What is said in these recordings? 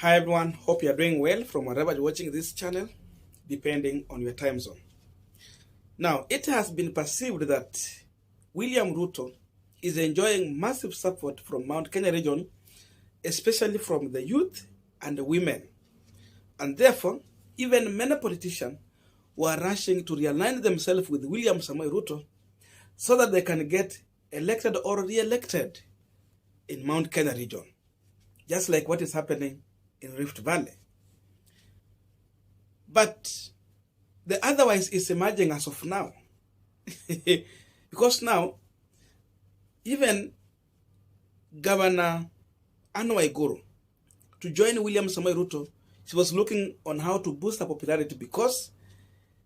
Hi everyone, hope you are doing well from wherever you're watching this channel, depending on your time zone. Now, it has been perceived that William Ruto is enjoying massive support from Mount Kenya region, especially from the youth and the women. And therefore, even many politicians were rushing to realign themselves with William Samoei Ruto so that they can get elected or re-elected in Mount Kenya region, just like what is happening in Rift Valley. But the otherwise is emerging as of now. Because now, even Governor Anne Waiguru, to join William Samoei Ruto, she was looking on how to boost her popularity because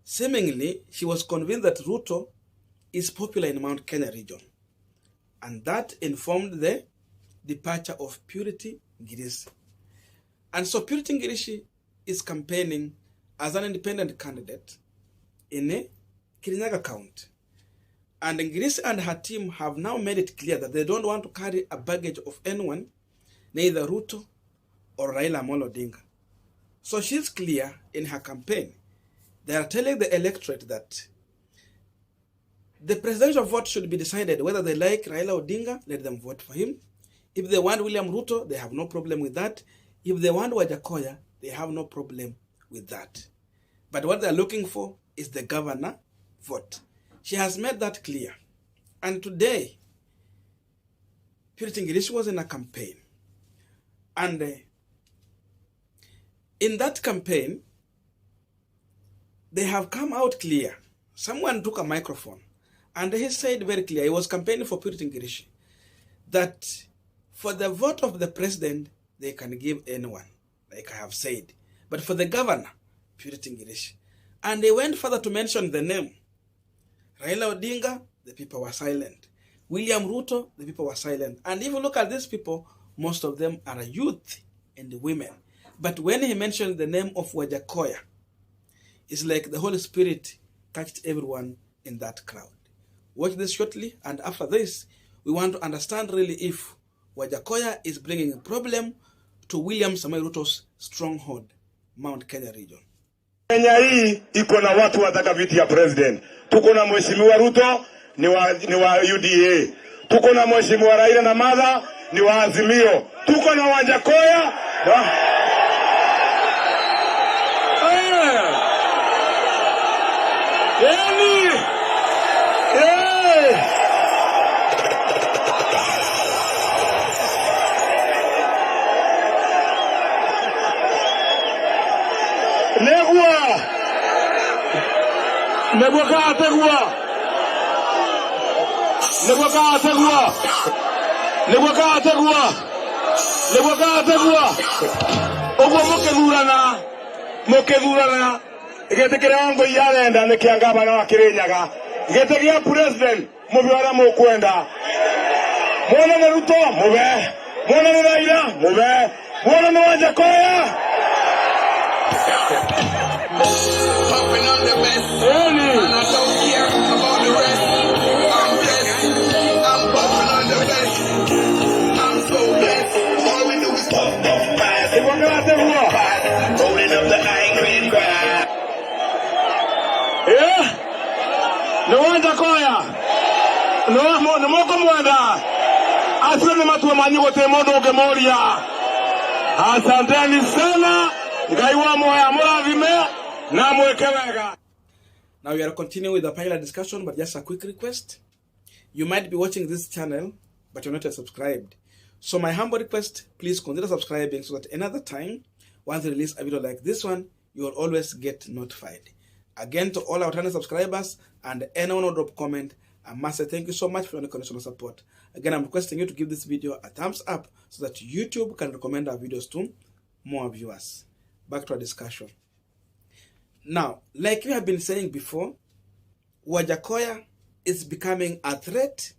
seemingly she was convinced that Ruto is popular in Mount Kenya region. And that informed the departure of Purity Ngirisi. And so Purity Ngirisi is campaigning as an independent candidate in Kirinyaga County. And Ngirisi and her team have now made it clear that they don't want to carry a baggage of anyone, neither Ruto or Raila Amolo Odinga. So she's clear in her campaign. They are telling the electorate that the presidential vote should be decided whether they like Raila Odinga, let them vote for him. If they want William Ruto, they have no problem with that. If they want Wajackoyah, they have no problem with that. But what they're looking for is the governor vote. She has made that clear. And today, Purity Ngirisi was in a campaign. And in that campaign, they have come out clear. Someone took a microphone and he said very clear, he was campaigning for Purity Ngirisi, that for the vote of the president, they can give anyone, like I have said. But for the governor, Purity Ngirisi. And they went further to mention the name. Raila Odinga, the people were silent. William Ruto, the people were silent. And if you look at these people, most of them are youth and women. But when he mentioned the name of Wajackoyah, it's like the Holy Spirit touched everyone in that crowd. Watch this shortly, and after this, we want to understand really if Wajackoyah is bringing a problem to William Samoei Ruto's stronghold, Mount Kenya region. Kenya hii iko na watu wataka viti ya president. Tuko na mheshimiwa Ruto ni wa UDA. Tuko na mheshimiwa Raila na Madha ni wa Azimio. Tuko na Wajackoyah mukethurana igetekera ngo yarenda ne kiangaba na Kirinyaga igetekia president mubiara mukwenda mwana na Ruto mube mwana na Raila mube mwana na Wajackoyah popping on the best and I don't care about the rest. I'm blessed, I'm popping on the best. I'm so blessed. All we do is puff, puff, pass. Rolling up the angry crowd. Yeah? No Wajackoyah. No moko mwenda. Asante matu manyi wote modo gemoria. Asanteni sana. Ngaiwa moya muravime. Now we are continuing with the panel discussion, but just a quick request. You might be watching this channel, but you're not yet subscribed. So my humble request, please consider subscribing so that another time, once we release a video like this one, you will always get notified. Again, to all our channel subscribers and anyone who drop comment, I must say thank you so much for your unconditional support. Again, I'm requesting you to give this video a thumbs up so that YouTube can recommend our videos to more viewers. Back to our discussion. Now, like we have been saying before, Wajackoyah is becoming a threat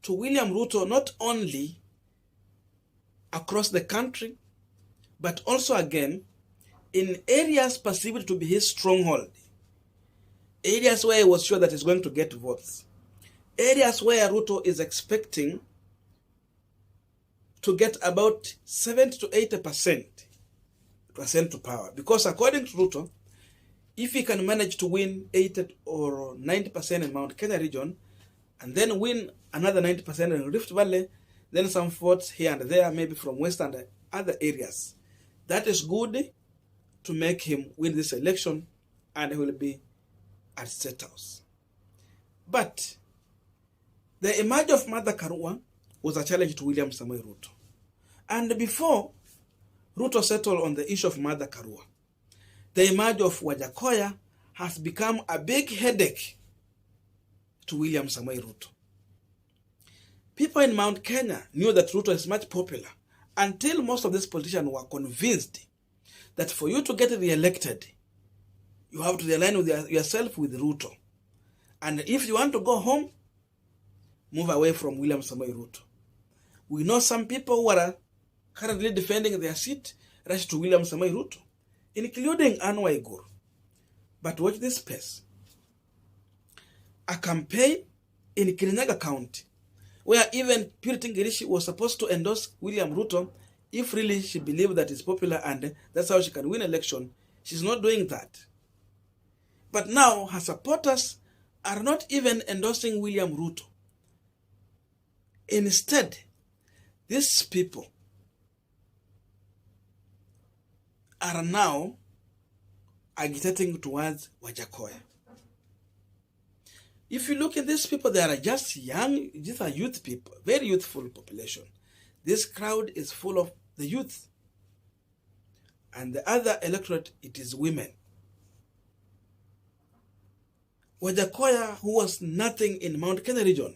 to William Ruto, not only across the country, but also again in areas perceived to be his stronghold. Areas where he was sure that he's going to get votes. Areas where Ruto is expecting to get about 70 to 80% to ascend to power. Because according to Ruto, if he can manage to win 80 or 90% in Mount Kenya region, and then win another 90% in Rift Valley, then some votes here and there, maybe from West and other areas, that is good to make him win this election, and he will be at State House. But the emerge of Martha Karua was a challenge to William Samoei Ruto. And before Ruto settled on the issue of Martha Karua, the emerge of Wajackoyah has become a big headache to William Samoei Ruto. People in Mount Kenya knew that Ruto is much popular until most of these politicians were convinced that for you to get re-elected, you have to realign with yourself with Ruto. And if you want to go home, move away from William Samoei Ruto. We know some people who are currently defending their seat rush to William Samoei Ruto, including Anne Waiguru. But watch this space. A campaign in Kirinyaga County, where even Purity Ngirishi was supposed to endorse William Ruto if really she believed that he's popular and that's how she can win election. She's not doing that. But now her supporters are not even endorsing William Ruto. Instead, these people are now agitating towards Wajackoyah. If you look at these people, they are just young, these are youth people, very youthful population. This crowd is full of the youth. And the other electorate, it is women. Wajackoyah, who was nothing in Mount Kenya region,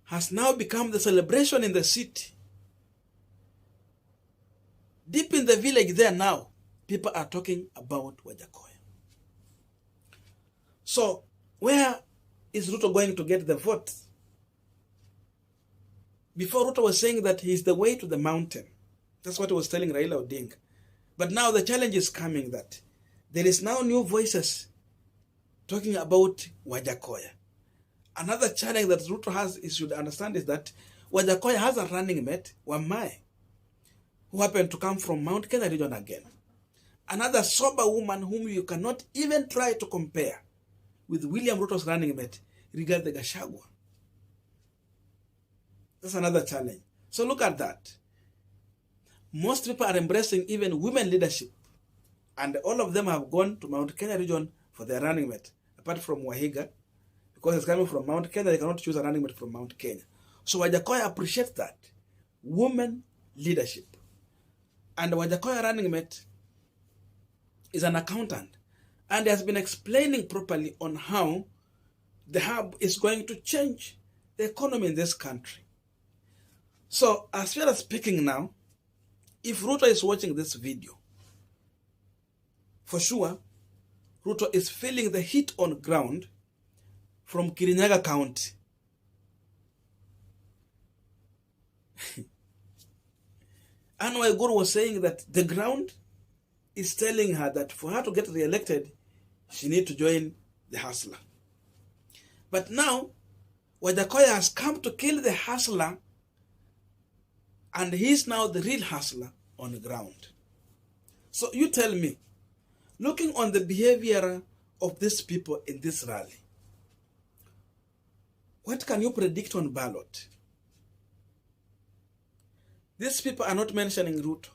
has now become the celebration in the city. Deep in the village there now, people are talking about Wajackoyah. So, where is Ruto going to get the vote? Before, Ruto was saying that he is the way to the mountain. That's what he was telling Raila Odinga. But now the challenge is coming that there is now new voices talking about Wajackoyah. Another challenge that Ruto has, you should understand, is that Wajackoyah has a running mate, Wamai, who happened to come from Mount Kenya region again. Another sober woman whom you cannot even try to compare with William Ruto's running mate, Rigathi Gachagua. That's another challenge. So look at that. Most people are embracing even women leadership. And all of them have gone to Mount Kenya region for their running mate. Apart from Wahiga, because it's coming from Mount Kenya, they cannot choose a running mate from Mount Kenya. So Wajackoyah appreciates that. Women leadership. And Wajackoyah running mate is an accountant. And he has been explaining properly on how the hub is going to change the economy in this country. So, as we are speaking now, if Ruto is watching this video, for sure, Ruto is feeling the heat on ground from Kirinyaga County. Anne Waiguru was saying that the ground is telling her that for her to get re-elected, she needs to join the hustler. But now, Wajackoyah has come to kill the hustler, and he's now the real hustler on the ground. So you tell me, looking on the behavior of these people in this rally, what can you predict on ballot? These people are not mentioning Ruto.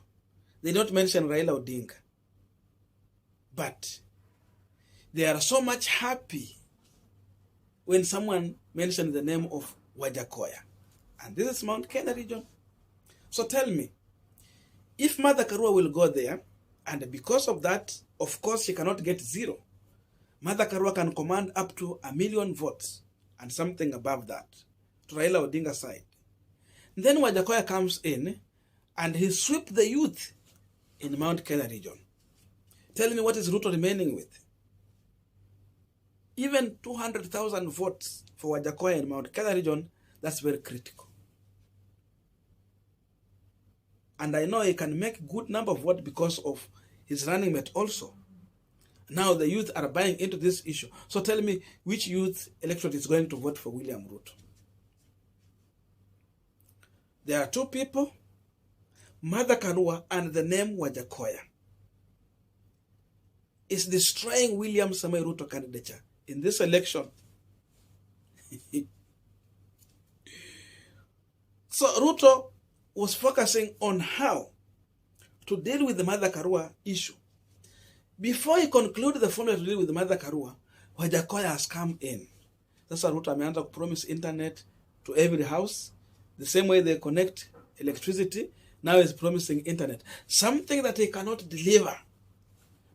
They don't mention Raila Odinga. But they are so much happy when someone mentions the name of Wajackoyah. And this is Mount Kenya region. So tell me, if Martha Karua will go there, and because of that, of course, she cannot get zero. Martha Karua can command up to 1 million votes and something above that to Raila Odinga's side. Then Wajackoyah comes in and he sweeps the youth in Mount Kenya region. Tell me, what is Ruto remaining with? Even 200,000 votes for Wajackoyah in Mount Kenya region, that's very critical. And I know he can make good number of votes because of his running mate also. Now the youth are buying into this issue. So tell me, which youth electorate is going to vote for William Ruto? There are two people, Martha Karua and the name Wajackoyah, is destroying William Samoei Ruto candidature in this election. So Ruto was focusing on how to deal with the Martha Karua issue. Before he concluded the formula to deal with the Martha Karua, Wajackoyah has come in. That's why Ruto ameanza to promise internet to every house. The same way they connect electricity, now he's promising internet. Something that he cannot deliver.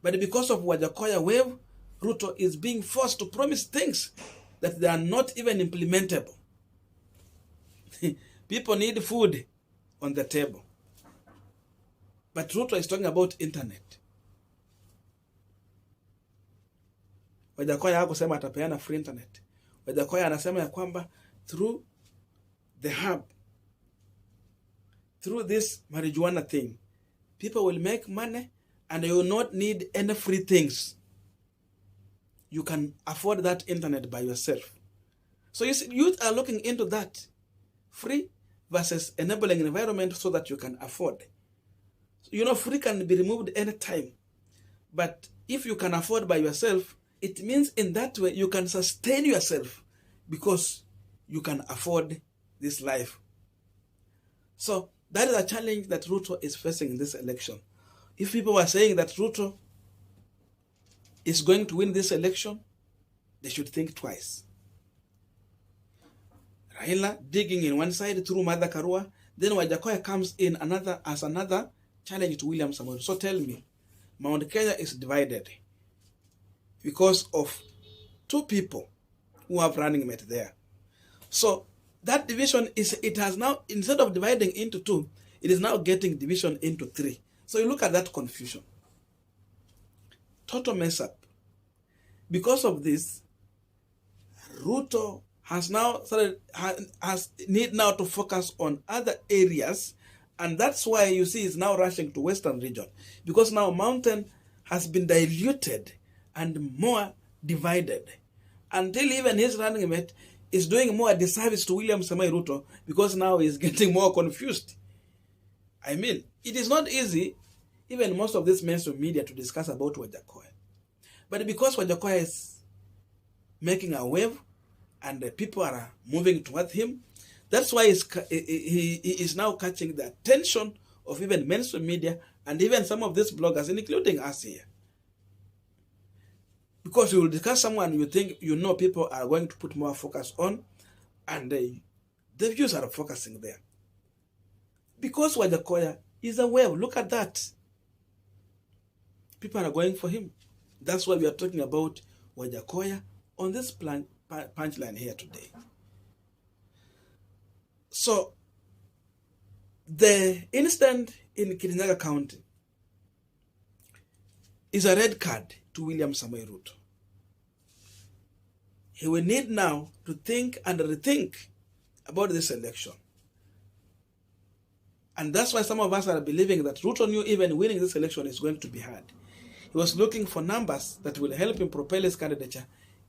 But because of Wajackoyah wave, Ruto is being forced to promise things that they are not even implementable. People need food on the table. But Ruto is talking about internet. Wajackoyah hakusema atapeana free internet. Wajackoyah anasema ya kwamba through the hub, through this marijuana thing, people will make money and you will not need any free things. You can afford that internet by yourself. So you see, youth are looking into that. Free versus enabling environment so that you can afford. You know, free can be removed anytime. But if you can afford by yourself, it means in that way you can sustain yourself because you can afford this life. So that is a challenge that Ruto is facing in this election. If people were saying that Ruto is going to win this election, they should think twice. Raila digging in one side through Martha Karua, then Wajackoyah comes in as another challenge to William Samoei. So tell me, Mount Kenya is divided because of two people who have running mate there. So that division it has now, instead of dividing into two, it is now getting division into three. So you look at that confusion. Total mess up. Because of this, Ruto has now need now to focus on other areas, and that's why you see he's now rushing to Western region, because now Mountain has been diluted and more divided, until even his running mate is doing more disservice to William Samoei Ruto because now he's getting more confused. I mean, it is not easy, even most of this mainstream media, to discuss about Wajackoyah. But because Wajackoyah is making a wave and the people are moving towards him, that's why he is now catching the attention of even mainstream media and even some of these bloggers, including us here. Because you will discuss someone you think people are going to put more focus on, and the views are focusing there. Because Wajackoyah is a wave. Look at that. People are going for him. That's why we are talking about Wajackoyah on this punchline here today. So, the incident in Kirinyaga County is a red card to William Samoei Ruto. He will need now to think and rethink about this election. And that's why some of us are believing that Ruto knew even winning this election is going to be hard. He was looking for numbers that will help him propel his candidature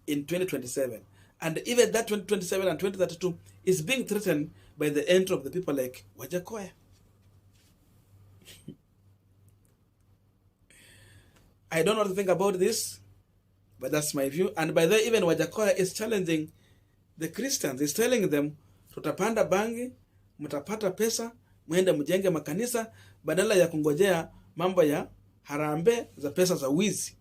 in 2027. And even that 2027 and 2032 is being threatened by the entry of the people like Wajackoyah. I don't know what to think about this, but that's my view. And by the way, even Wajackoyah is challenging the Christians. He's telling them, tutapanda bangi, mutapata pesa, mwende mjenge makanisa, badala ya kungojea mambo ya harambe za pesa za wizi.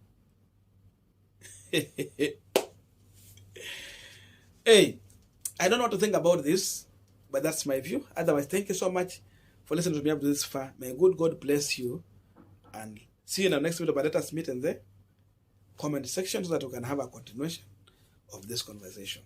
Hey, I don't know what to think about this, but that's my view. Otherwise, thank you so much for listening to me up to this far. May good God bless you, and see you in the next video. But let us meet in the comment section so that we can have a continuation of this conversation.